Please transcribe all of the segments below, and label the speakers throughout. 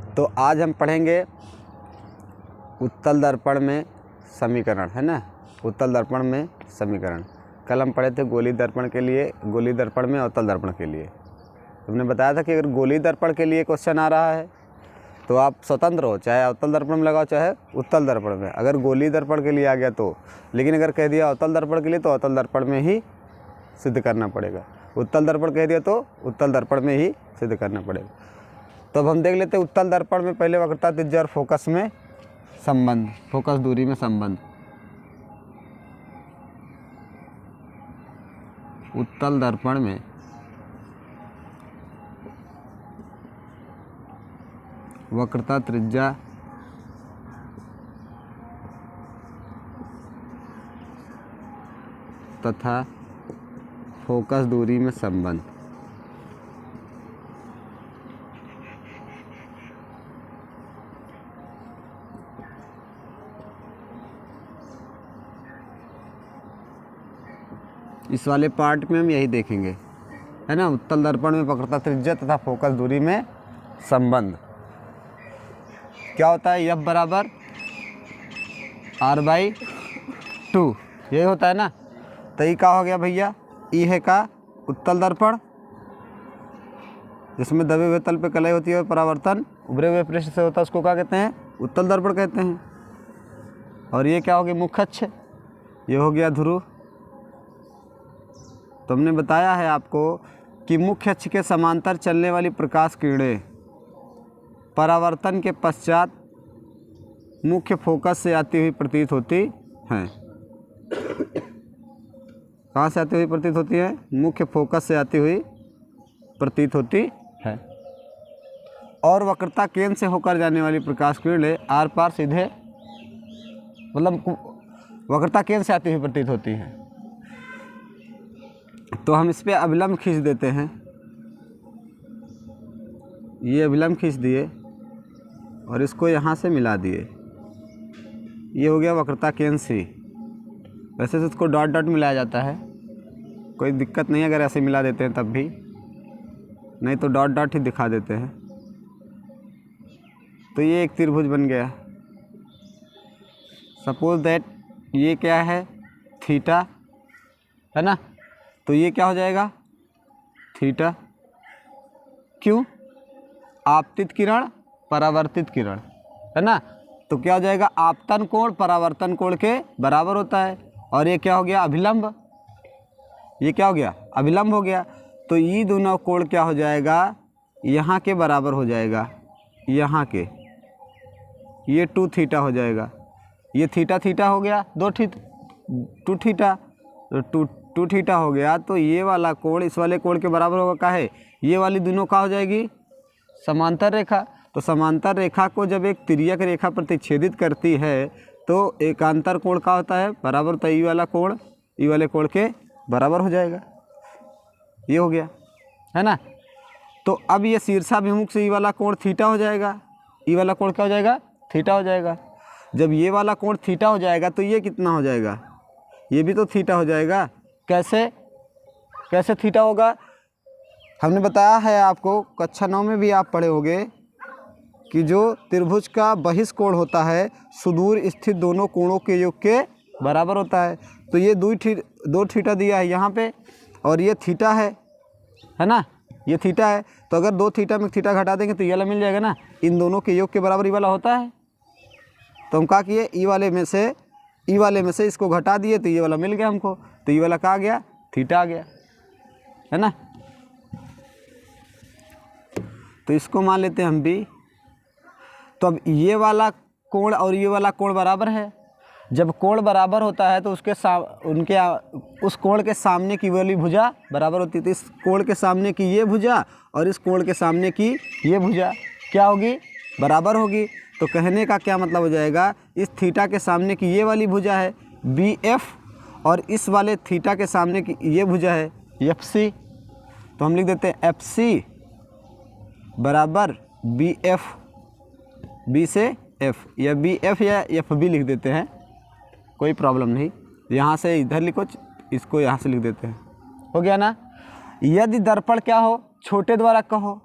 Speaker 1: तो आज हम पढ़ेंगे उत्तल दर्पण में समीकरण, है ना। उत्तल दर्पण में समीकरण कल हम पढ़े थे गोली दर्पण के लिए, गोली दर्पण में अवतल दर्पण के लिए। तुमने बताया था कि अगर गोली दर्पण के लिए क्वेश्चन आ रहा है तो आप स्वतंत्र हो, चाहे अवतल दर्पण में लगाओ चाहे उत्तल दर्पण में। अगर गोली दर्पण के लिए आ गया तो, लेकिन अगर कह दिया अवतल दर्पण के लिए तो अवतल दर्पण में ही सिद्ध करना पड़ेगा। उत्तल दर्पण कह दिया तो उत्तल दर्पण में ही सिद्ध करना पड़ेगा। तो अब हम देख लेते हैं उत्तल दर्पण में पहले वक्रता, त्रिज्या और फोकस में संबंध, फोकस दूरी में संबंध। उत्तल दर्पण में वक्रता, त्रिज्या तथा फोकस दूरी में संबंध। इस वाले पार्ट में हम यही देखेंगे, है ना। उत्तल दर्पण में वक्रता, त्रिज्या तथा फोकस दूरी में संबंध क्या होता है। F बराबर R/2 यही होता है ना। तो ये क्या हो गया भैया, ई है का उत्तल दर्पण, जिसमें दबे हुए तल पे कलाई होती है और परावर्तन उभरे हुए पृष्ठ से होता है, उसको क्या कहते हैं, उत्तल दर्पण कहते हैं। और ये क्या हो गया, मुख्य अक्ष, ये हो गया ध्रुव। तो हमने बताया है आपको कि मुख्य अक्ष के समांतर चलने वाली प्रकाश किरणें परावर्तन के पश्चात मुख्य फोकस से आती हुई प्रतीत होती हैं। कहाँ से आती हुई प्रतीत होती है, मुख्य फोकस से आती हुई प्रतीत होती है। और वक्रता केंद्र से होकर जाने वाली प्रकाश किरणें आर पार सीधे, मतलब वक्रता केंद्र से आती हुई प्रतीत होती हैं। तो हम इस पर अभिलंब खींच देते हैं, ये अभिलंब खींच दिए और इसको यहाँ से मिला दिए, ये हो गया वक्रता केंद्र से। वैसे तो इसको डॉट डॉट मिलाया जाता है, कोई दिक्कत नहीं अगर ऐसे मिला देते हैं तब भी, नहीं तो डॉट डॉट ही दिखा देते हैं। तो ये एक त्रिभुज बन गया। सपोज दैट ये क्या है, थीटा, है ना। तो ये क्या हो जाएगा, थीटा। क्यों, आपतित किरण परावर्तित किरण, है ना। तो क्या हो जाएगा, आपतन कोण परावर्तन कोण के बराबर होता है। और ये क्या हो गया, अभिलंब, ये क्या हो गया, अभिलंब हो गया। तो ये दोनों कोण क्या हो जाएगा, यहाँ के बराबर हो जाएगा, यहाँ के, ये 2 थीटा हो जाएगा। ये थीटा थीटा हो गया, 2 थीटा, तो 2 थीटा हो गया। तो ये वाला कोण इस वाले कोण के बराबर होगा, क्या है, ये वाली दोनों क्या हो जाएगी, समांतर रेखा। तो समांतर रेखा को जब एक तिर्यक रेखा प्रतिच्छेदित करती है तो एकांतर कोण का होता है, बराबर होता है ई वाला कोण, ई वाले कोण के बराबर हो जाएगा। ये हो गया, है ना। तो अब ये शीर्षाभिमुख से ई वाला कोण थीटा हो जाएगा, ई वाला कोण क्या हो जाएगा, थीटा हो जाएगा। जब ये वाला कोण थीटा हो जाएगा तो ये कितना हो जाएगा, ये भी तो थीटा हो जाएगा। कैसे, कैसे थीटा होगा, हमने बताया है आपको, कक्षा 9 में भी आप पढ़े होंगे कि जो त्रिभुज का बहिष्कोण होता है सुदूर स्थित दोनों कोणों के योग के बराबर होता है। तो ये 2 थीटा दिया है यहाँ पे, और ये थीटा है ना, ये थीटा है। तो अगर 2 थीटा में थीटा घटा देंगे तो ये वाला मिल जाएगा ना, इन दोनों के योग के बराबर ये वाला होता है। तो हम क्या किए, ई वाले में से इसको घटा दिए तो ये वाला मिल गया हमको। तो ये वाला क्या आ गया, थीटा आ गया, है ना। तो इसको मान लेते हैं हम भी। तो अब ये वाला कोण और ये वाला कोण बराबर है। जब कोण बराबर होता है तो उस कोण के सामने की वाली भुजा बराबर होती है। तो इस कोण के सामने की ये भुजा और इस कोण के सामने की ये भुजा क्या होगी, बराबर होगी। तो कहने का क्या मतलब हो जाएगा, इस थीटा के सामने की ये वाली भुजा है BF और इस वाले थीटा के सामने की ये भुजा है FC। तो हम लिख देते हैं FC बराबर BF, B से F, या BF या FB लिख देते हैं, कोई प्रॉब्लम नहीं। यहाँ से इधर लिखो, इसको यहाँ से लिख देते हैं, हो गया ना। यदि दर्पण क्या हो, छोटे द्वारा कहो,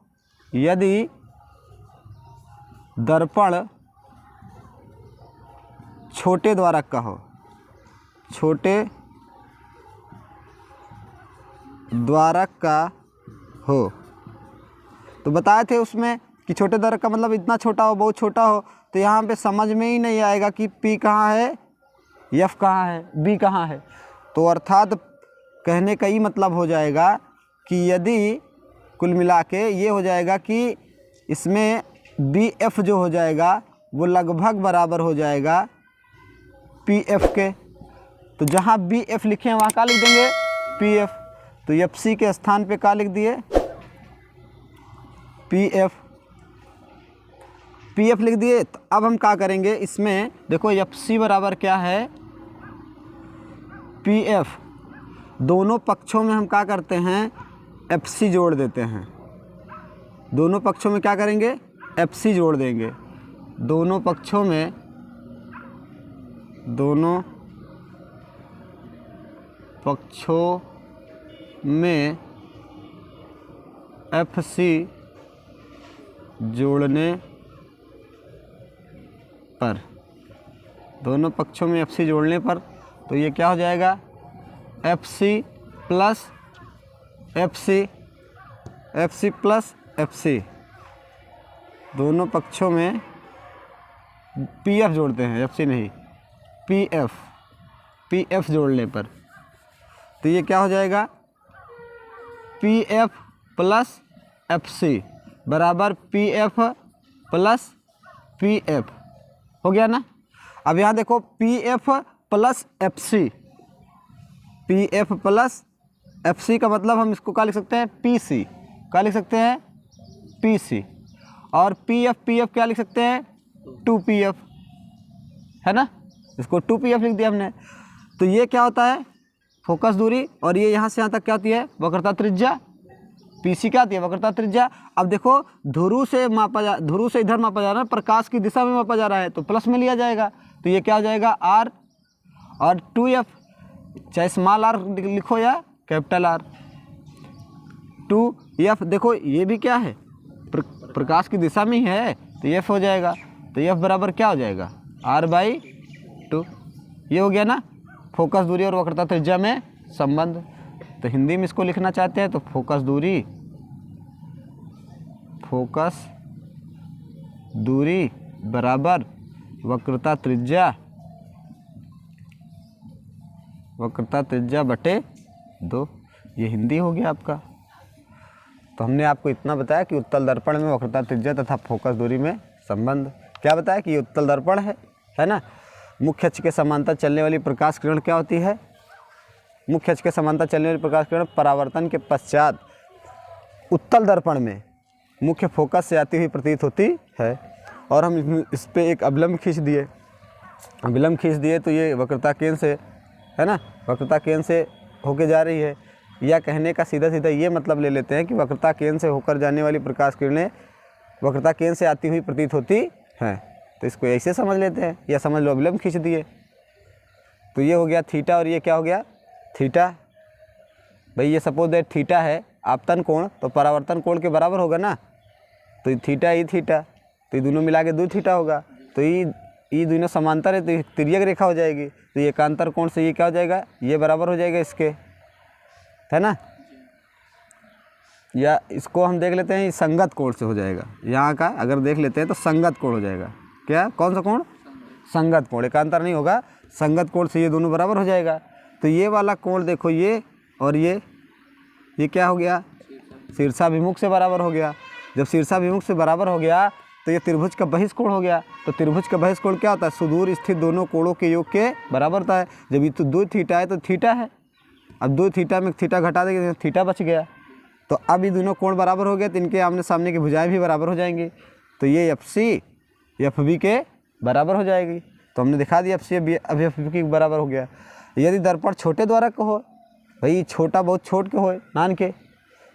Speaker 1: यदि दर्पण छोटे द्वारक का हो, छोटे द्वारक का हो। तो बताए थे उसमें कि छोटे द्वारक का मतलब इतना छोटा हो, बहुत छोटा हो। तो यहाँ पे समझ में ही नहीं आएगा कि P कहाँ है, F कहाँ है, B कहाँ है। तो अर्थात कहने का ही मतलब हो जाएगा कि यदि कुल मिला के ये हो जाएगा कि इसमें BF जो हो जाएगा वो लगभग बराबर हो जाएगा PF के। तो जहाँ BF लिखे हैं वहाँ क्या लिख देंगे, PF। तो FC के स्थान पे क्या लिख दिए, PF लिख दिए। तो अब हम क्या करेंगे इसमें, देखो FC बराबर क्या है, PF। दोनों पक्षों में हम क्या करते हैं, FC जोड़ देते हैं। दोनों पक्षों में क्या करेंगे, FC जोड़ देंगे। दोनों पक्षों में FC जोड़ने पर, दोनों पक्षों में FC जोड़ने पर, तो ये क्या हो जाएगा, FC प्लस FC। दोनों पक्षों में PF जोड़ते हैं, FC नहीं, PF जोड़ने पर, तो ये क्या हो जाएगा, PF प्लस FC बराबर PF प्लस PF हो गया ना। अब यहाँ देखो PF plus FC, PF plus FC का मतलब हम इसको क्या लिख सकते हैं, PC। क्या लिख सकते हैं, PC। और PF क्या लिख सकते हैं, 2PF, है ना। इसको 2PF लिख दिया हमने। तो ये क्या होता है, फोकस दूरी, और ये यहाँ से यहाँ तक क्या होती है, वक्रता त्रिज्या। PC क्या होती है, वक्रता त्रिज्या। अब देखो ध्रुव से इधर मापा जा रहा है, प्रकाश की दिशा में मापा जा रहा है, तो प्लस में लिया जाएगा। तो ये क्या हो जाएगा, R और 2F, चाहे स्मॉल r लिखो या कैपिटल R। 2F देखो ये भी क्या है, प्रकाश की दिशा में ही है, तो F हो जाएगा। तो F बराबर क्या हो जाएगा, R/2। ये हो गया ना फोकस दूरी और वक्रता त्रिज्या में संबंध। तो हिंदी में इसको लिखना चाहते हैं तो फोकस दूरी बराबर वक्रता त्रिज्या बटे 2। ये हिंदी हो गया आपका। तो हमने आपको इतना बताया कि उत्तल दर्पण में वक्रता त्रिज्या तथा फोकस दूरी में संबंध। क्या बताया कि ये उत्तल दर्पण है ना। मुख्य अक्ष के समांतर चलने वाली प्रकाश किरण क्या होती है, मुख्य अक्ष के समांतर चलने वाली प्रकाश किरण परावर्तन के पश्चात उत्तल दर्पण में मुख्य फोकस से आती हुई प्रतीत होती है। और हम इस पर एक अवलंब खींच दिए तो ये वक्रता केंद्र से, है ना, वक्रता केंद्र से होके जा रही है। या कहने का सीधा ये मतलब ले लेते हैं कि वक्रता केंद्र से होकर जाने वाली प्रकाश किरणें वक्रता केंद्र से आती हुई प्रतीत होती हैं। तो इसको ऐसे समझ लेते हैं, या समझ लो अवलंब खींच दिए। तो ये हो गया थीटा, और ये क्या हो गया, थीटा। भाई ये सपोज दैट थीटा है आपतन कोण, तो परावर्तन कोण के बराबर होगा ना। तो थीटा ई थीटा, तो ये दोनों मिला के 2 थीटा होगा। तो ये दोनों समांतर है, तो ये तिर्यक रेखा हो जाएगी। तो ये एकांतर कोण से ये क्या हो जाएगा, ये बराबर हो जाएगा इसके, है ना। या इसको हम देख लेते हैं, संगत कोण से हो जाएगा। यहाँ का अगर देख लेते हैं तो संगत कोण हो जाएगा। क्या, कौन सा कोण, संगत कोण, एकांतर नहीं होगा, संगत कोण से ये दोनों बराबर हो जाएगा। तो ये वाला कोण देखो, ये और ये क्या हो गया, शीर्षाभिमुख से बराबर हो गया। जब शीर्षाभिमुख से बराबर हो गया तो ये त्रिभुज का बहिष्कोण हो गया। तो त्रिभुज का बहिष्कोण क्या होता है, सुदूर स्थित दोनों कोणों के योग के बराबर होता है। जब ये तो 2 थीटा है तो थीटा है, अब 2 थीटा में थीटा घटा देंगे तो थीटा बच गया। तो अब ये दोनों कोण बराबर हो गए, तो इनके आमने सामने की भुजाएं भी बराबर हो जाएंगी। तो ये FC FB के बराबर हो जाएगी। तो हमने दिखा दिया FC अब FB के बराबर हो गया। यदि दर्पण छोटे द्वारक का हो, भाई छोटा बहुत छोट के हो, नान के,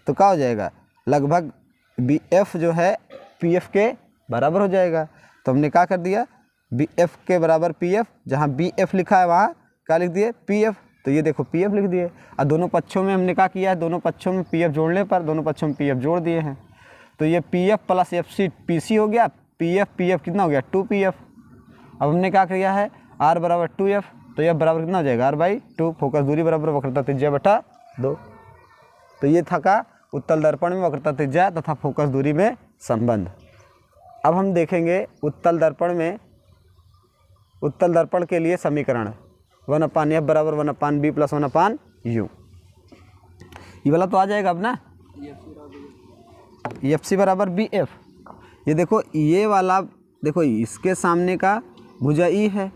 Speaker 1: तो क्या हो जाएगा, लगभग BF जो है PF के बराबर हो जाएगा। तो हमने क्या कर दिया, BF के बराबर PF, जहाँ BF लिखा है वहाँ क्या लिख दिए, PF। तो ये देखो PF लिख दिए। और दोनों पक्षों में हमने क्या किया है, दोनों पक्षों में PF जोड़ने पर दोनों पक्षों में PF जोड़ दिए हैं। तो ये PF प्लस FC PC हो गया, पी एफ कितना हो गया 2pf। अब हमने क्या किया है r बराबर 2f, तो यह बराबर कितना हो जाएगा r/2। फोकस दूरी बराबर वक्रता त्रिज्या बटा 2। तो ये था का उत्तल दर्पण में वक्रता त्रिज्या तथा फोकस दूरी में संबंध। अब हम देखेंगे उत्तल दर्पण के लिए समीकरण 1/f बराबर 1/b प्लस 1/u। ये वाला तो आ जाएगा अब ना, एफ सी बराबर बी एफ। ये देखो ये वाला, देखो इसके सामने का भुजा ई है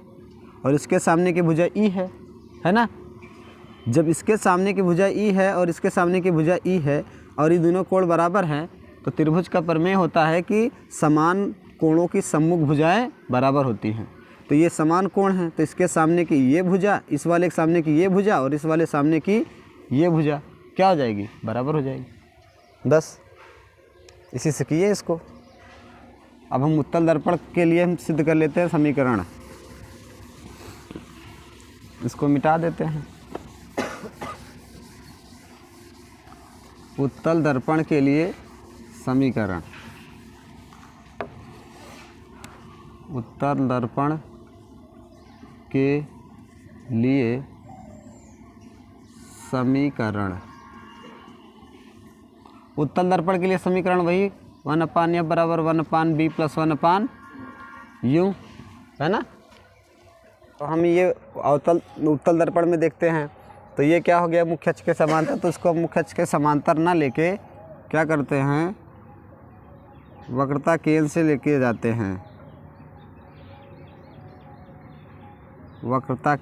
Speaker 1: और इसके सामने की भुजा ई है ना। जब इसके सामने की भुजा ई है और इसके सामने की भुजा ई है और ये दोनों कोण बराबर हैं, तो त्रिभुज का प्रमेय होता है कि समान कोणों की सम्मुख भुजाएं बराबर होती हैं। तो ये समान कोण हैं, तो इसके सामने की ये भुजा, इस वाले के सामने की ये भुजा और इस वाले सामने की ये भुजा क्या हो जाएगी, बराबर हो जाएगी 10। इसी से किए इसको। अब हम उत्तल दर्पण के लिए हम सिद्ध कर लेते हैं समीकरण, इसको मिटा देते हैं। उत्तल दर्पण के लिए समीकरण, उत्तल दर्पण के लिए समीकरण, उत्तल दर्पण के लिए समीकरण वही 1/f बराबर 1/b प्लस 1/u है ना। तो हम ये उत्तल दर्पण में देखते हैं, तो ये क्या हो गया मुख्य अक्ष के समांतर। तो इसको मुख्य अक्ष के समांतर ना लेके क्या करते हैं, वक्रता केंद्र से लेके जाते हैं, वक्रता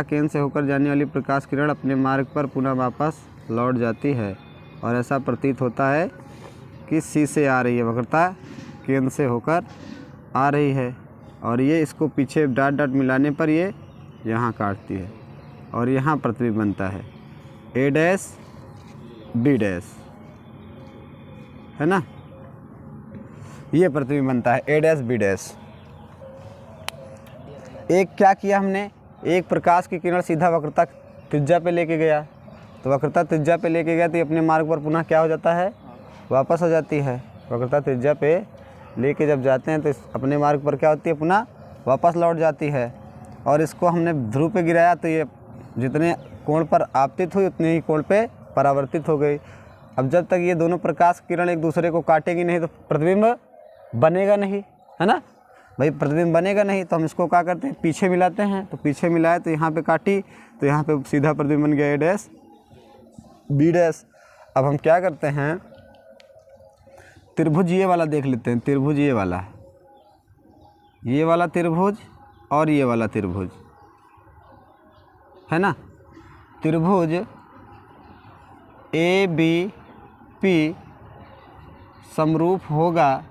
Speaker 1: केंद्र से होकर जाने वाली प्रकाश किरण अपने मार्ग पर पुनः वापस लौट जाती है और ऐसा प्रतीत होता है कि सी से आ रही है, वक्रता केंद्र से होकर आ रही है। और ये इसको पीछे डॉट डॉट मिलाने पर ये यहाँ काटती है और यहाँ प्रतिबिंब बनता है a डैश b डैश, है ना। ये प्रतिबिंब बनता है a डैश b डैश। एक क्या किया हमने, एक प्रकाश की किरण सीधा वक्रता त्रिज्या पे लेके गया, तो वक्रता त्रिज्या पे लेके गया तो ये अपने मार्ग पर पुनः क्या हो जाता है, वापस हो जाती है। वक्रता त्रिज्या पे लेके जब जाते हैं तो अपने मार्ग पर क्या होती है, पुनः वापस लौट जाती है। और इसको हमने ध्रुव पे गिराया तो ये जितने कोण पर आपतित हुई उतने ही कोण पे परावर्तित हो गई। अब जब तक ये दोनों प्रकाश किरण एक दूसरे को काटेंगी नहीं तो प्रतिबिंब बनेगा नहीं, है ना भाई, प्रतिबिंब बनेगा नहीं। तो हम इसको क्या करते हैं, पीछे मिलाते हैं। तो पीछे मिलाए तो यहाँ पे काटी तो यहाँ पे सीधा प्रतिबिंब बन गया a डैश b डैश। अब हम क्या करते हैं, त्रिभुज ये वाला देख लेते हैं, त्रिभुज ये वाला त्रिभुज और ये वाला त्रिभुज, है ना। त्रिभुज ए बी पी समरूप होगा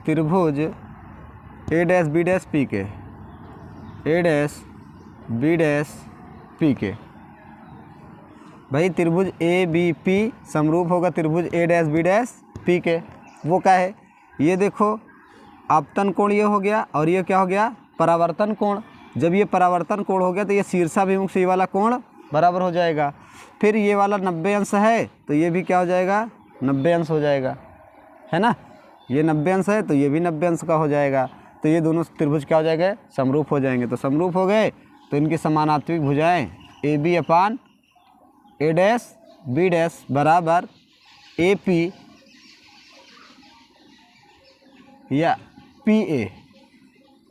Speaker 1: त्रिभुज ए डैश बी डैश पी के, ए डैश बी डैश पी के। भाई त्रिभुज ए बी पी समरूप होगा त्रिभुज ए डैश बी डैश पी के। वो क्या है, ये देखो आपतन कोण ये हो गया और ये क्या हो गया, परावर्तन कोण। जब ये परावर्तन कोण हो गया तो ये शीर्षाभिमुख से ये वाला कोण बराबर हो जाएगा। फिर ये वाला 90 अंश है तो ये भी क्या हो जाएगा, 90 अंश हो जाएगा, है ना। ये 90 अंश है तो ये भी 90 अंश का हो जाएगा। तो ये दोनों त्रिभुज क्या हो जाएंगे, समरूप हो जाएंगे। तो समरूप हो गए तो इनकी समानात्मक भुजाएं A B upon A dash B dash बराबर ए पी या पी ए,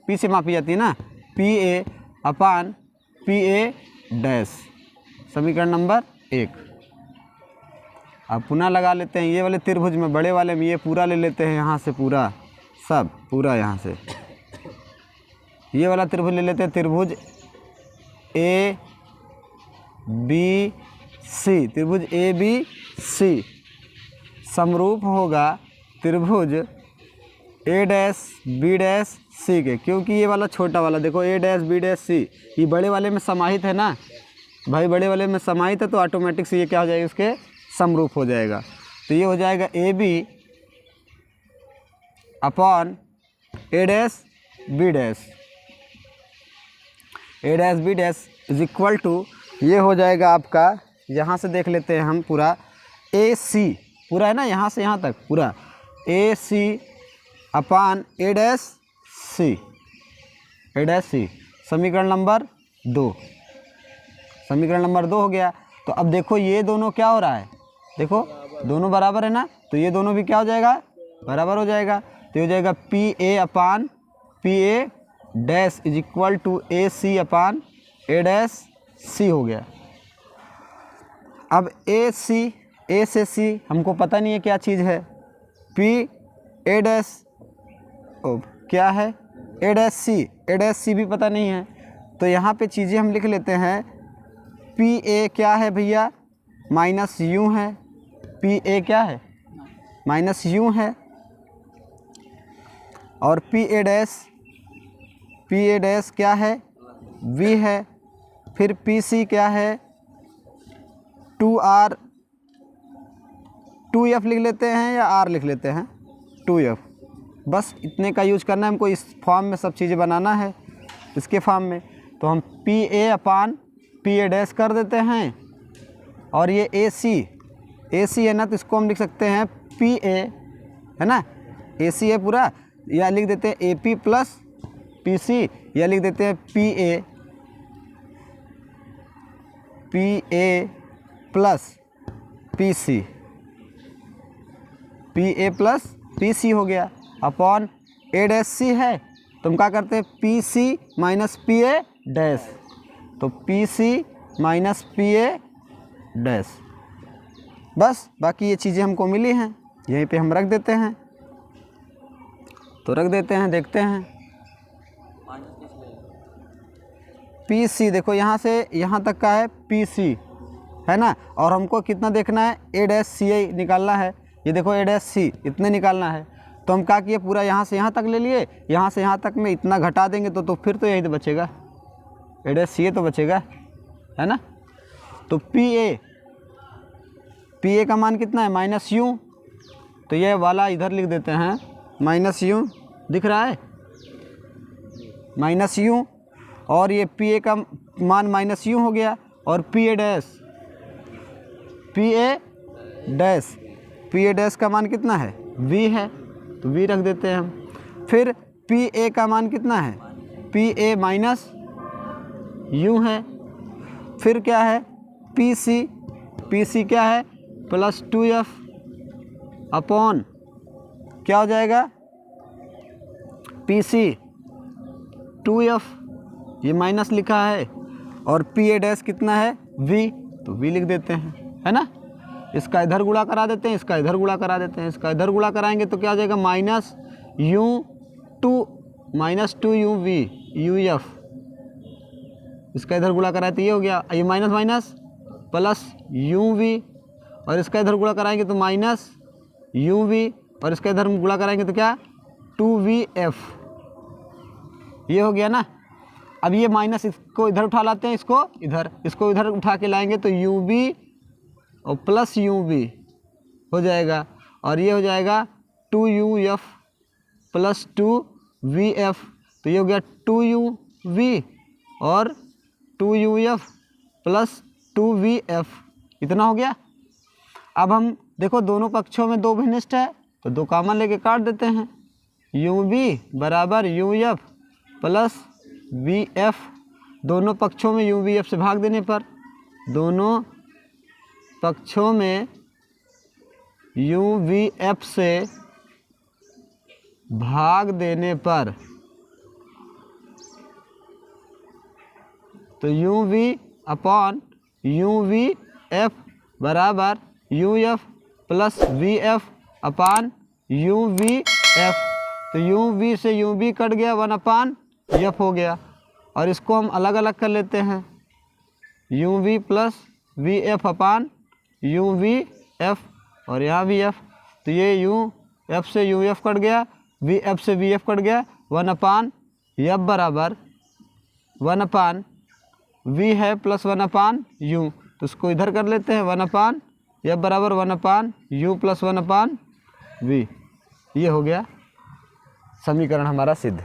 Speaker 1: पी से मापी जाती है ना, P A upon P A dash, समीकरण नंबर 1। अब पुनः लगा लेते हैं ये वाले त्रिभुज में, बड़े वाले में ये पूरा ले लेते हैं, यहाँ से पूरा सब पूरा यहाँ से ये वाला त्रिभुज ले लेते हैं, त्रिभुज ए बी सी, त्रिभुज ए बी सी समरूप होगा त्रिभुज ए डैश बी डैश सी के। क्योंकि ये वाला छोटा वाला देखो ए डैश बी डैश सी ये बड़े वाले में समाहित है ना भाई, बड़े वाले में समाहित है तो ऑटोमेटिक से ये क्या हो जाएगा, उसके समरूप हो जाएगा। तो ये हो जाएगा A B upon A dash B dash, A dash B dash is equal to, ये हो जाएगा आपका, यहाँ से देख लेते हैं हम पूरा ए सी, पूरा है ना, यहाँ से यहाँ तक पूरा ए C upon A dash C, A dash सी समीकरण नंबर 2, समीकरण नंबर 2 हो गया। तो अब देखो ये दोनों क्या हो रहा है, देखो दोनों बराबर है ना, तो ये दोनों भी क्या हो जाएगा, बराबर हो जाएगा। तो हो जाएगा P A upon P A dash is equal to A C upon A dash C हो गया। अब ए से सी हमको पता नहीं है क्या चीज़ है, पी ए डैश क्या है, ए डैश सी भी पता नहीं है। तो यहाँ पे चीज़ें हम लिख लेते हैं, पी ए क्या है भैया, माइनस यू है, पी ए क्या है, माइनस यू है, और पी ए डैश क्या है, वी है। फिर पी सी क्या है, 2R 2F लिख लेते हैं या R लिख लेते हैं, 2F, बस इतने का यूज करना है हमको। इस फॉर्म में सब चीज़ें बनाना है, इसके फॉर्म में। तो हम P A upon P A dash कर देते हैं, और ये ए सी है ना, तो इसको हम लिख सकते हैं पी ए, है ना, ए सी है पूरा, या लिख देते हैं A P plus P C, या लिख देते हैं P A plus P C, P A plus P C हो गया, अपॉन ए डैश सी है, तो हम क्या करते हैं, P C minus P A dash, तो P C minus P A dash. बस बाकी ये चीज़ें हमको मिली हैं, यहीं पे हम रख देते हैं, तो रख देते हैं, देखते हैं। पी सी देखो यहाँ से यहाँ तक का है पी सी, है ना, और हमको कितना देखना है, ए डैश सी निकालना है। ये देखो ए डैश सी इतने निकालना है, तो हम क्या किए, पूरा यहाँ से यहाँ तक ले लिए, यहाँ से यहाँ तक में इतना घटा देंगे तो फिर तो यही तो बचेगा, ए डैश सी तो बचेगा, है ना। तो पी ए का मान कितना है, माइनस यू, तो ये वाला इधर लिख देते हैं, माइनस यू दिख रहा है, माइनस यू, और ये पी ए का मान माइनस यू हो गया, और पी ए डैश का मान कितना है, वी है, तो वी रख देते हैं हम। फिर पी ए का मान कितना है, पी ए माइनस यू है। फिर क्या है, पी सी क्या है, प्लस 2F अपॉन क्या हो जाएगा, पी सी 2F, ये माइनस लिखा है, और पी ए डैश कितना है, वी, तो वी लिख देते हैं, है ना। इसका इधर गुणा करा देते हैं, इसका इधर गुणा करा देते हैं, इसका इधर गुणा कराएंगे तो क्या हो जाएगा, minus two U V U F, इसका इधर गुणा कराए तो ये हो गया, ये minus minus plus U V, और इसका इधर गुणा कराएंगे तो माइनस यू वी, और इसका इधर गुणा कराएंगे तो क्या, 2VF, ये हो गया ना। अब ये माइनस इसको इधर उठा लाते हैं, इसको इधर उठा के लाएंगे तो यू बी और प्लस यू बी हो जाएगा, और ये हो जाएगा 2UF प्लस 2VF, तो ये हो गया 2UV और 2UF प्लस 2VF, इतना हो गया। अब हम देखो दोनों पक्षों में 2 भिन्निष्ठ है, तो 2 कॉमन लेके काट देते हैं, UV बराबर UF प्लस VF, दोनों पक्षों में UVF से भाग देने पर, दोनों पक्षों में UVF से भाग देने पर, तो UV अपॉन UVF बराबर UF प्लस VF अपान UVF, तो UV से UV कट गया, 1 अपान F हो गया, और इसको हम अलग अलग कर लेते हैं, UV प्लस VF अपान UVF, और यहाँ VF, तो ये UF से UF कट गया, VF से VF कट गया, 1 अपान F बराबर 1 अपान V है प्लस 1 अपान U, तो इसको इधर कर लेते हैं, 1 अपान F बराबर 1 अपान U प्लस 1 अपान V, ये हो गया समीकरण हमारा सिद्ध।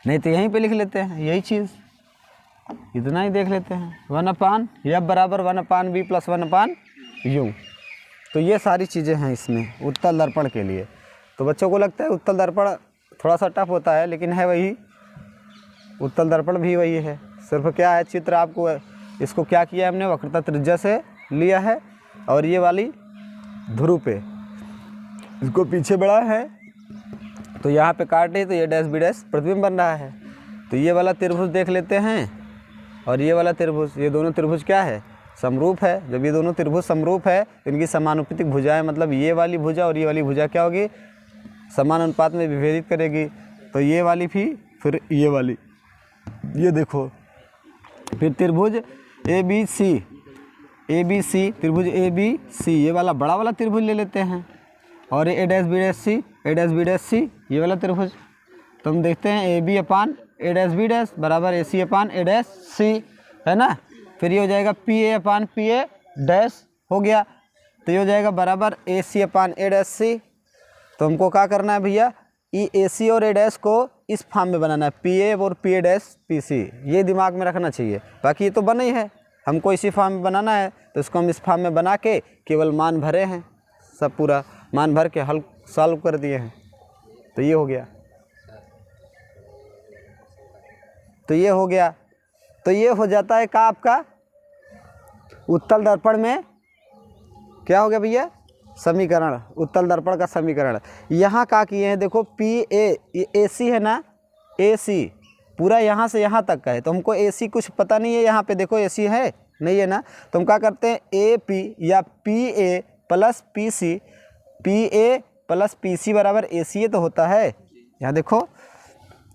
Speaker 1: नहीं तो यहीं पे लिख लेते हैं, यही चीज़, इतना ही देख लेते हैं, 1 अपान F बराबर 1 अपान V प्लस 1 अपान यूँ। तो ये सारी चीज़ें हैं इसमें उत्तल दर्पण के लिए। तो बच्चों को लगता है उत्तल दर्पण थोड़ा सा टफ होता है, लेकिन है वही, उत्तल दर्पण भी वही है। सिर्फ क्या है, चित्र आपको इसको क्या किया है हमने, वक्रता त्रिज्या से लिया है और ये वाली ध्रुव पे इसको पीछे बढ़ा है, तो यहाँ पे काटे तो ये डैश बी डैश प्रतिबिंब बन रहा है। तो ये वाला त्रिभुज देख लेते हैं और ये वाला त्रिभुज, ये दोनों त्रिभुज क्या है, समरूप है। जब ये दोनों त्रिभुज समरूप है तो इनकी समानुपातिक भुजाएं, मतलब ये वाली भुजा और ये वाली भुजा क्या होगी, समान अनुपात में विभेदित करेगी। तो ये वाली भी, फिर ये वाली, ये देखो। फिर त्रिभुज ए बी सी, त्रिभुज ए बी सी, ये वाला बड़ा वाला त्रिभुज ले लेते हैं। और A dash B dash C, A dash B dash C, ये वाला त्रिभुज। तो हम देखते हैं A B upon A dash B dash बराबर A C upon A dash सी, है ना। फिर ये हो जाएगा P A upon P A dash हो गया। तो ये हो जाएगा बराबर A C upon A dash सी। तो हमको क्या करना है भैया, ए सी और ए डैश को इस फॉर्म में बनाना है, पी ए और P A dash P C, ये दिमाग में रखना चाहिए। बाकी ये तो बना ही है, हमको इसी फॉर्म में बनाना है। तो इसको हम इस फॉर्म में बना के केवल मान भरे हैं, सब पूरा मान भर के हल सॉल्व कर दिए हैं। तो ये हो गया, तो ये हो गया। तो ये हो जाता है का आपका उत्तल दर्पण में क्या हो गया भैया, समीकरण, उत्तल दर्पण का समीकरण। यहाँ क्या किए हैं, देखो पी ए सी है ना, ए सी पूरा यहाँ से यहाँ तक का है। तो हमको ए सी कुछ पता नहीं है, यहाँ पे देखो ए सी है नहीं है ना। तो हम क्या करते हैं, ए पी या P A plus P C, P A plus P C बराबर ए सी तो होता है। यहाँ देखो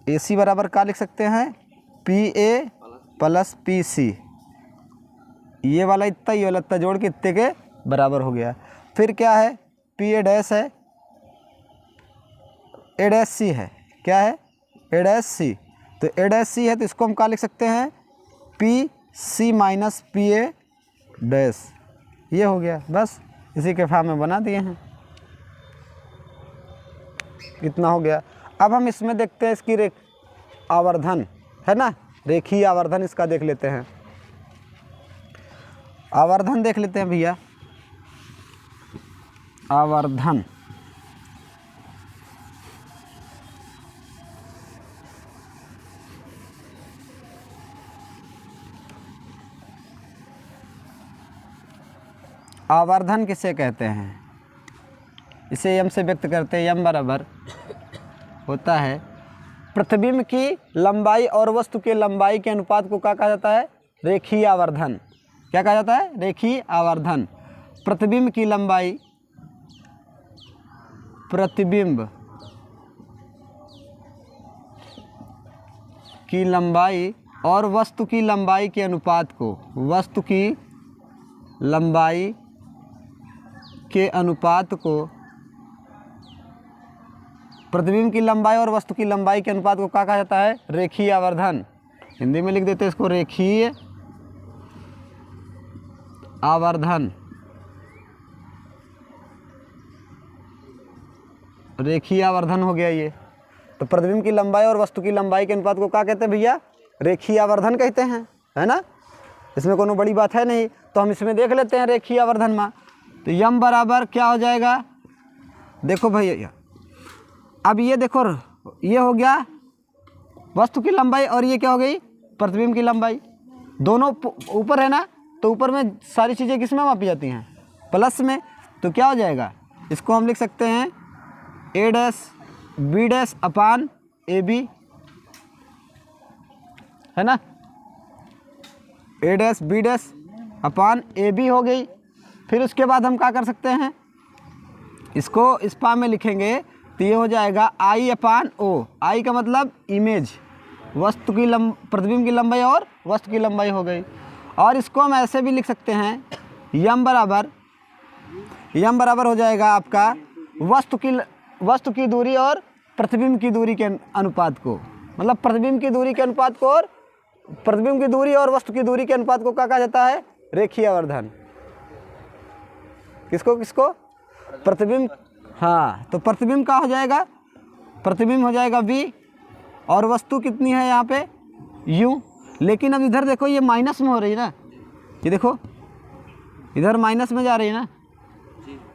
Speaker 1: ए सी बराबर क्या लिख सकते हैं, P A plus P C, ये वाला इतना ये वाला इतना जोड़ के इतने के बराबर हो गया। फिर क्या है, पी ए डैश है, ए डैश सी है, क्या है, ए डैश सी। तो ए डैश सी है तो इसको हम क्या लिख सकते हैं, P C minus P A dash, ये हो गया। बस इसी के फॉर्म में बना दिए हैं, इतना हो गया। अब हम इसमें देखते हैं इसकी आवर्धन, है ना, रेखीय आवर्धन इसका देख लेते हैं। आवर्धन देख लेते हैं भैया, आवर्धन। आवर्धन किसे कहते हैं, इसे यम से व्यक्त करते हैं। यम बराबर होता है प्रतिबिंब की लंबाई और वस्तु के लंबाई के अनुपात को क्या कहा जाता है, रेखीय आवर्धन। क्या कहा जाता है, रेखीय आवर्धन। प्रतिबिंब की लंबाई, प्रतिबिंब की लंबाई और वस्तु की लंबाई के अनुपात को, वस्तु की लंबाई के अनुपात को, प्रतिबिंब की लंबाई और वस्तु की लंबाई के अनुपात को क्या कहा जाता है, रेखीय आवर्धन। हिंदी में लिख देते हैं इसको, रेखीय आवर्धन। रेखीय आवर्धन हो गया ये। तो प्रतिबिंब की लंबाई और वस्तु की लंबाई के अनुपात को क्या कहते हैं भैया, रेखीय आवर्धन कहते हैं, है ना। इसमें कोनो बड़ी बात है नहीं। तो हम इसमें देख लेते हैं रेखीय आवर्धन में। तो यम बराबर क्या हो जाएगा, देखो भैया, अब ये देखो, ये हो गया वस्तु की लंबाई और ये क्या हो गई, प्रतिबिंब की लंबाई। दोनों ऊपर है ना, तो ऊपर में सारी चीज़ें किस में मापी जाती हैं, प्लस में। तो क्या हो जाएगा, इसको हम लिख सकते हैं A dash B dash upon A B, है ना, A dash B dash upon A B हो गई। फिर उसके बाद हम क्या कर सकते हैं, इसको इस फॉर्म में लिखेंगे तो ये हो जाएगा आई अपान ओ। आई का मतलब इमेज, वस्तु की प्रतिबिंब की लंबाई और वस्तु की लंबाई हो गई। और इसको हम ऐसे भी लिख सकते हैं, यम बराबर हो जाएगा आपका वस्तु की दूरी और प्रतिबिंब की दूरी के अनुपात को, मतलब प्रतिबिंब की दूरी के अनुपात को और प्रतिबिंब की दूरी और वस्तु की दूरी के अनुपात को क्या कहा जाता है, रेखीय आवर्धन। किसको किसको, प्रतिबिंब। हाँ, तो प्रतिबिंब का हो जाएगा, प्रतिबिंब हो जाएगा v और वस्तु कितनी है यहाँ पे u। लेकिन अब इधर देखो ये माइनस में हो रही है ना, ये देखो इधर माइनस में जा रही है ना।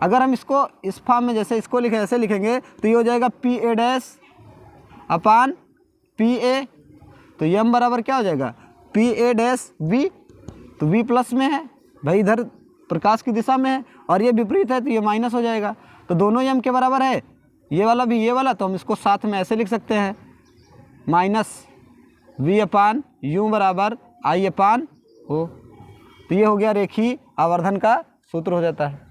Speaker 1: अगर हम इसको इस फॉर्म में जैसे इसको लिखे ऐसे लिखेंगे तो ये हो जाएगा P A dash upon P ए, तो यम बराबर क्या हो जाएगा पी ए डैश वी, तो वी प्लस में है भाई, इधर प्रकाश की दिशा में है और ये विपरीत है तो ये माइनस हो जाएगा। तो दोनों यम के बराबर है, ये वाला भी ये वाला, तो हम इसको साथ में ऐसे लिख सकते हैं माइनस वी अपान यू बराबर आई अपान ओ। तो ये हो गया रेखीय आवर्धन का सूत्र हो जाता है।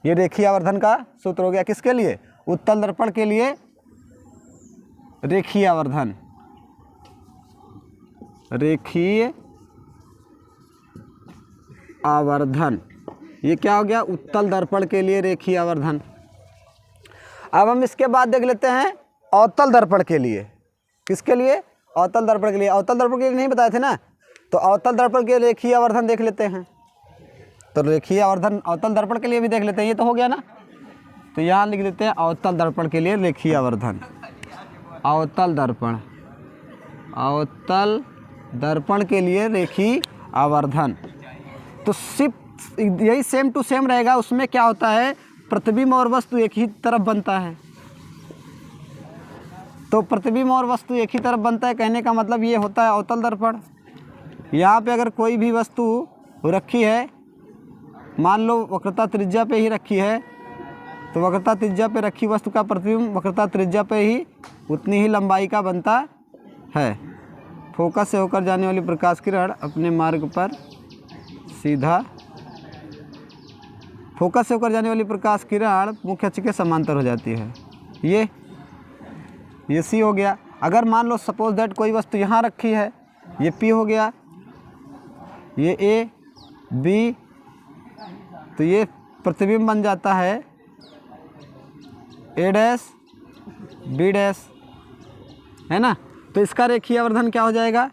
Speaker 1: ये रेखीय आवर्धन का सूत्र हो गया किसके लिए, उत्तल दर्पण के लिए रेखीय आवर्धन, रेखीय आवर्धन। ये क्या हो गया उत्तल दर्पण के लिए रेखीय आवर्धन। अब हम इसके बाद देख लेते हैं अवतल दर्पण के लिए। किसके लिए, अवतल दर्पण के लिए। अवतल दर्पण के लिए नहीं बताए थे ना, तो अवतल दर्पण के रेखीय आवर्धन देख लेते हैं। तो रेखीय आवर्धन अवतल दर्पण के लिए भी देख लेते हैं, ये तो हो गया ना। तो यहाँ लिख देते हैं अवतल दर्पण के लिए रेखीय आवर्धन। अवतल दर्पण, अवतल दर्पण के लिए रेखीय आवर्धन। तो सिर्फ यही सेम टू सेम रहेगा। उसमें क्या होता है, प्रतिबिंब और वस्तु एक ही तरफ बनता है। तो प्रतिबिंब और वस्तु एक ही तरफ बनता है, कहने का मतलब ये होता है अवतल दर्पण। यहाँ पे अगर कोई भी वस्तु रखी है, मान लो वक्रता त्रिज्या पे ही रखी है, तो वक्रता त्रिज्या पे रखी वस्तु का प्रतिबिंब वक्रता त्रिज्या पे ही उतनी ही लंबाई का बनता है। फोकस से होकर जाने वाली प्रकाश किरण अपने मार्ग पर सीधा, फोकस से होकर जाने वाली प्रकाश किरण मुख्य अक्ष के समांतर हो जाती है। ये सी हो गया। अगर मान लो सपोज दैट कोई वस्तु यहाँ रखी है, ये पी हो गया, ये ए बी, तो ये प्रतिबिंब बन जाता है ए डैश बी डैश, है ना। तो इसका रेखीय आवर्धन क्या हो जाएगा,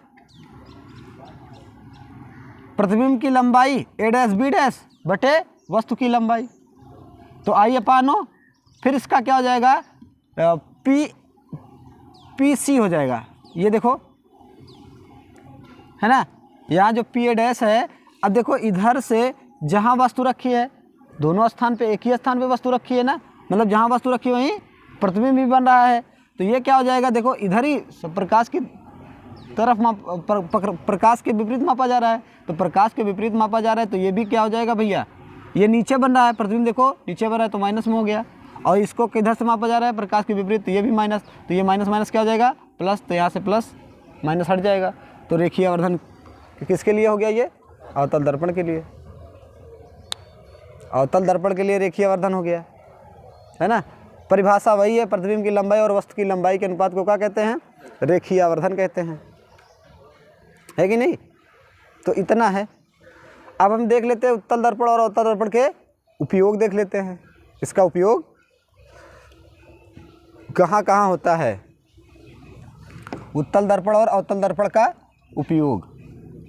Speaker 1: प्रतिबिंब की लंबाई ए डैश बी डैश बटे वस्तु की लंबाई, तो आई अपान ओ, फिर इसका क्या हो जाएगा पी सी हो जाएगा। ये देखो है ना, यहाँ जो पी ए डैश है, अब देखो इधर से जहाँ वस्तु रखी है, दोनों स्थान पे एक ही स्थान पे वस्तु रखी है ना, मतलब जहाँ वस्तु रखी है वहीं प्रतिबिंब भी बन रहा है। तो ये क्या हो जाएगा, देखो इधर ही प्रकाश की तरफ प्रकाश के विपरीत मापा जा रहा है, तो प्रकाश के विपरीत मापा जा रहा है, तो ये भी क्या हो जाएगा भैया, ये नीचे बन रहा है प्रतिबिंब, देखो नीचे बन रहा है तो माइनस में हो गया। और इसको किधर से मापा जा रहा है, प्रकाश के विपरीत, तो ये भी माइनस, तो ये माइनस माइनस क्या हो जाएगा प्लस, तो यहाँ से प्लस माइनस हट जाएगा। तो रेखीय आवर्धन किसके लिए हो गया, ये अवतल दर्पण के लिए। अवतल दर्पण के लिए रेखीय आवर्धन हो गया, है ना। परिभाषा वही है, प्रतिबिंब की लंबाई और वस्तु की लंबाई के अनुपात को क्या कहते हैं, रेखीय आवर्धन कहते हैं, है कि नहीं। तो इतना है। अब हम देख लेते हैं उत्तल दर्पण और अवतल दर्पण के उपयोग देख लेते हैं। इसका उपयोग कहाँ कहाँ होता है, उत्तल दर्पण और अवतल दर्पण का उपयोग।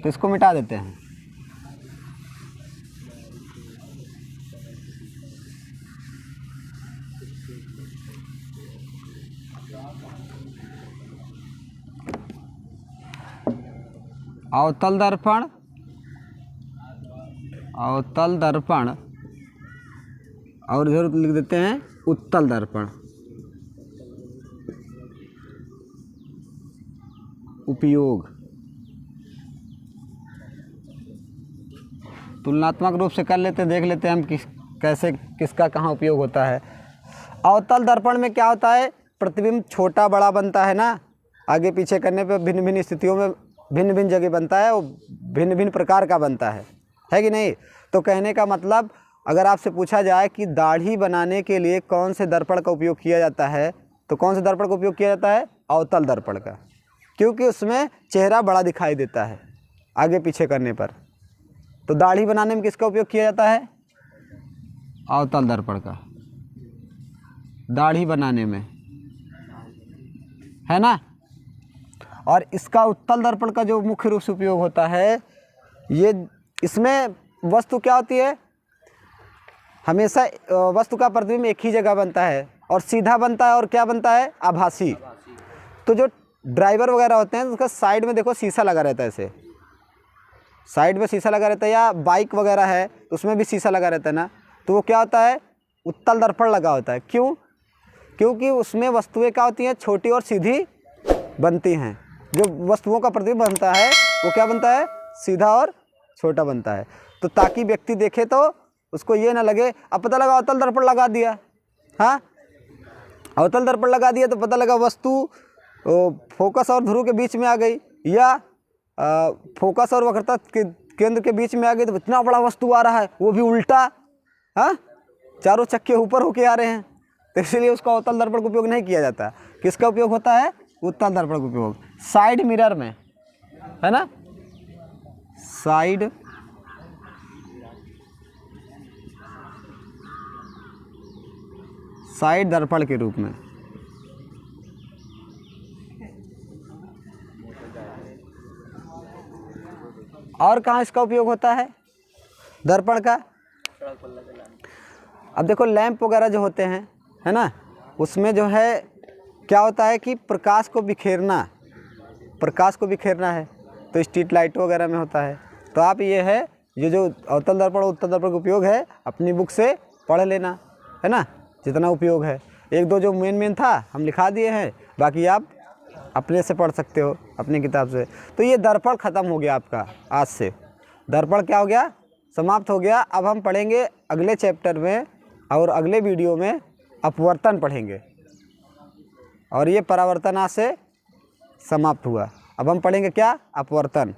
Speaker 1: तो इसको मिटा देते हैं। अवतल दर्पण, अवतल दर्पण, और इधर लिख देते हैं उत्तल दर्पण। उपयोग तुलनात्मक रूप से कर लेते हैं, देख लेते हैं हम कैसे किसका कहाँ उपयोग होता है। अवतल दर्पण में क्या होता है, प्रतिबिंब छोटा बड़ा बनता है ना, आगे पीछे करने पे भिन्न भिन्न स्थितियों में भिन्न भिन्न जगह बनता है, वो भिन्न भिन्न प्रकार का बनता है कि नहीं। तो कहने का मतलब, अगर आपसे पूछा जाए कि दाढ़ी बनाने के लिए कौन से दर्पण का उपयोग किया जाता है, तो कौन से दर्पण का उपयोग किया जाता है, अवतल दर्पण का, क्योंकि उसमें चेहरा बड़ा दिखाई देता है आगे पीछे करने पर। तो दाढ़ी बनाने में किसका उपयोग किया जाता है, अवतल दर्पण का, दाढ़ी बनाने में, है ना। और इसका उत्तल दर्पण का जो मुख्य रूप से उपयोग होता है, ये इसमें वस्तु क्या होती है, हमेशा वस्तु का प्रतिबिंब एक ही जगह बनता है और सीधा बनता है, और क्या बनता है, आभासी। तो जो ड्राइवर वगैरह होते हैं उसका साइड में देखो शीशा लगा रहता है ऐसे, साइड में शीशा लगा रहता है, या बाइक वगैरह है तो उसमें भी शीशा लगा रहता है ना, तो वो क्या होता है, उत्तल दर्पण लगा होता है। क्यों? क्योंकि उसमें वस्तुएं क्या होती हैं, छोटी और सीधी बनती हैं। जो वस्तुओं का प्रतिबिंब बनता है वो क्या बनता है, सीधा और छोटा बनता है। तो ताकि व्यक्ति देखे तो उसको ये ना लगे, अब पता लगा अवतल दर्पण लगा दिया, हाँ अवतल दर्पण लगा दिया तो पता लगा वस्तु फोकस और ध्रुव के बीच में आ गई, या फोकस और वक्रता के केंद्र के बीच में आ गई, तो इतना बड़ा वस्तु आ रहा है वो भी उल्टा, हाँ चारों चक्के ऊपर होके आ रहे हैं, तो इसलिए उसका अवतल दर्पण का उपयोग नहीं किया जाता। किसका उपयोग होता है, उत्तल दर्पण का उपयोग साइड मिरर में, है ना, साइड दर्पण के रूप में। और कहाँ इसका उपयोग होता है दर्पण का? अब देखो लैंप वगैरह जो होते हैं, है ना, उसमें जो है क्या होता है कि प्रकाश को बिखेरना है, तो स्ट्रीट लाइट वगैरह में होता है। तो आप ये है जो अवतल दर्पण उत्तल दर्पण का उपयोग है अपनी बुक से पढ़ लेना, है ना, जितना उपयोग है। एक दो जो मेन था हम लिखा दिए हैं, बाकी आप अपने से पढ़ सकते हो अपनी किताब से। तो ये दर्पण ख़त्म हो गया आपका, आज से दर्पण क्या हो गया, समाप्त हो गया। अब हम पढ़ेंगे अगले चैप्टर में और अगले वीडियो में अपवर्तन पढ़ेंगे, और ये परावर्तन आज से समाप्त हुआ। अब हम पढ़ेंगे क्या, अपवर्तन।